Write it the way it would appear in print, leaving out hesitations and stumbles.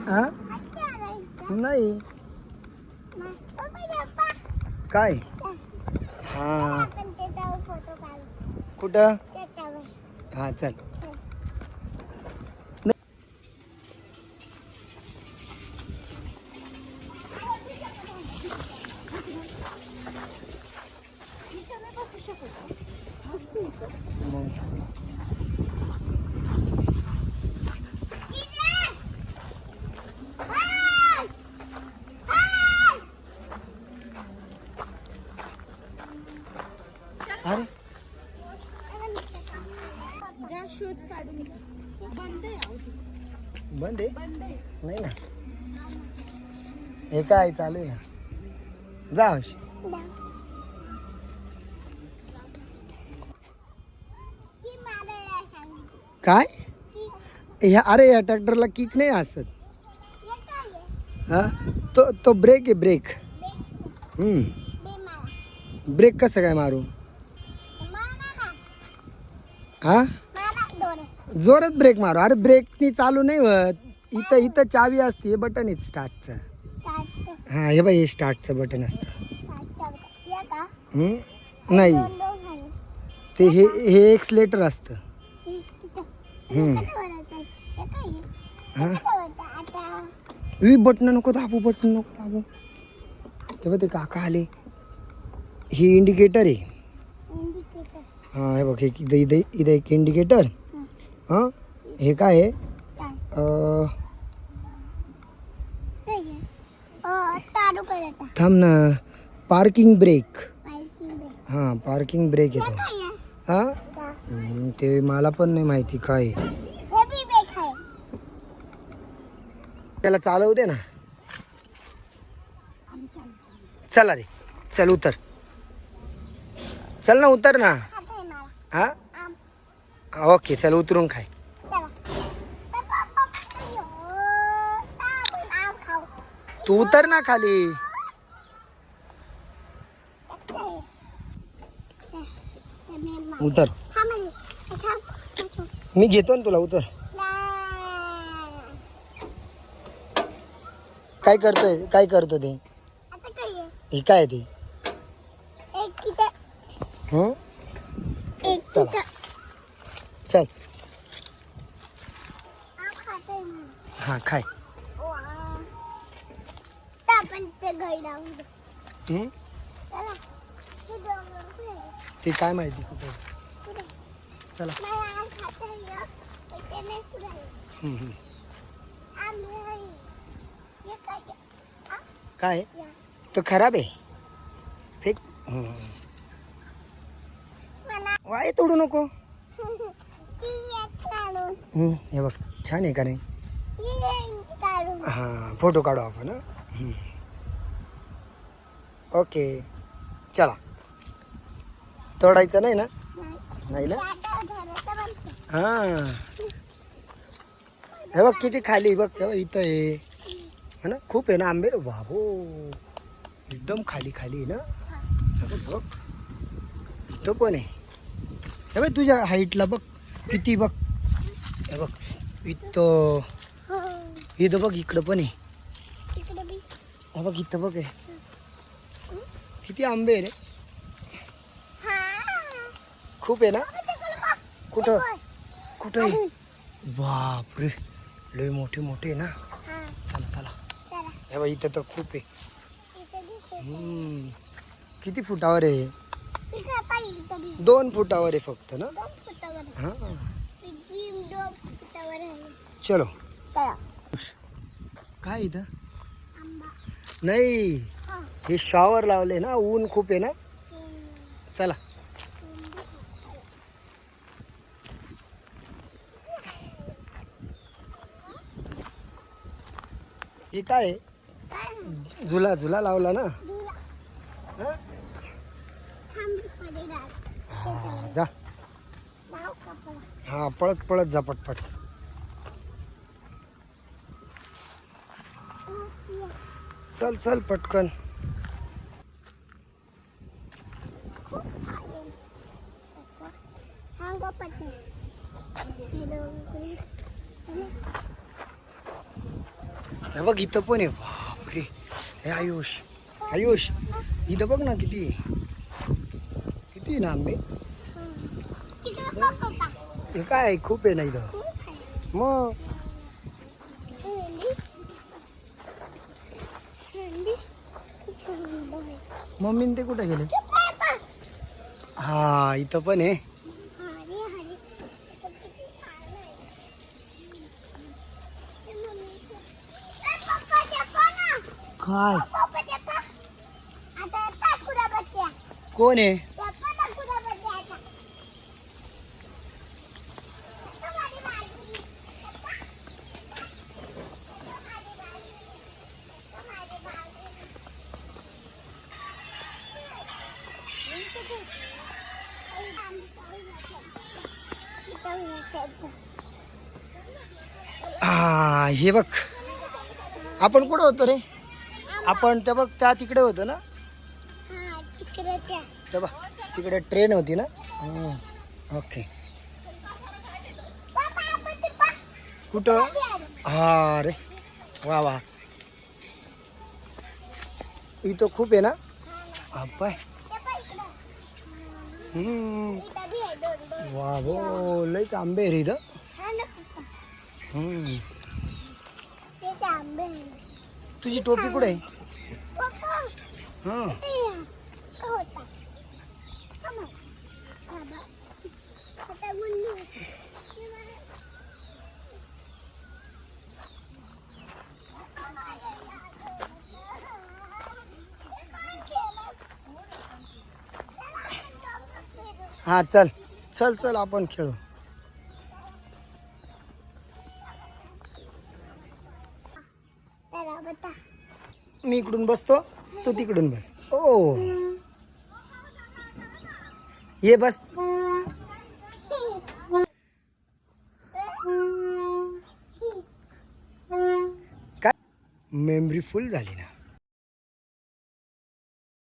हा नाही काय हा कुठं हा चल अरे बंद आहे नाही ना हे काय चालू आहे ना जा हौशी. काय ह्या अरे या ट्रॅक्टरला किक नाही असत हा तो ब्रेक आहे ब्रेक ब्रेक कसं काय मारू हा जोरात ब्रेक मारू अरे ब्रेकनी चालू नाही होत इथं इथं चावी असते हे बटन आहे स्टार्टचं हा हे बाई हे स्टार्टचं बटन असतं नाही ते हे एक्सलेटर असतं बटन नको दाबू बटन नको दाबू तेव्हा ते काका आले ही इंडिकेटर आहे हा हे बघ हे इथं इथं इथं एक इंडिकेटर हा हे काय आहे थांब ना पार्किंग ब्रेक हा पार्किंग ब्रेक आहे तो हा ते मला पण नाही माहिती काय त्याला चालवू दे ना चला रे चल उतर चल ना उतर ना हा ओके चल उतरून खाय तू उतर ना खाली उतर मी घेतो ना तुला उतर काय करतोय काय करतो ते हे काय ते चला चल हा खाय ते काय माहिती कुठे चला काय तो खराब आहे फेक वाय तोडू नको हे बघ छान आहे का नाही हां फोटो काढू आपण ओके चला तोडायचं नाही ना नाही ना हां हे बघ किती खाली बघ इथं आहे ना खूप आहे ना आंबे बाबो एकदम खाली खाली आहे ना बघ इथं पण आहे हे बघ तुझ्या हाईटला बघ किती बघ हे बघ इथं इथं बघ इकडं पण आहे हे बघ इथं बघ आहे किती आंबे आहे रे खूप आहे ना कुठं कुठं आहे बापरे लय मोठे मोठे आहे ना चला चला हे बघ इथं तर खूप आहे किती फुटावर आहे 2 फुटावर आहे फक्त ना हां चलो काय इथं नाही हे शॉवर लावले ना ऊन खूप आहे ना चला हे काय आहे झुला झुला लावला ना हा जा हा पळत पळत जा पटपट चल चल पटकन हे बघ इथं पण आहे. बापरे, हे आयुष आयुष इथं बघ ना किती किती ना आंबे. हे काय खूप आहे ना इथं. मग मम्मीन ते कुठे गेले. हा इथं पण आहे. काय कोण आहे. हा हे बघ आपण कुठं होतो रे. आपण ते बघ त्या तिकडे होतो ना. ते बघ तिकडे ट्रेन होती ना. ओके कुठं. हा रे वा वा इथं खूप आहे ना. अब्बाय वा भो लयच आंबे रे इथं. तुझी टोपी कुठे आहे. हा चल चल चल आपण खेळू. मी इकडून बसतो तू तिकडून बस. ओ ये बस. काय मेमरी फुल झाली ना.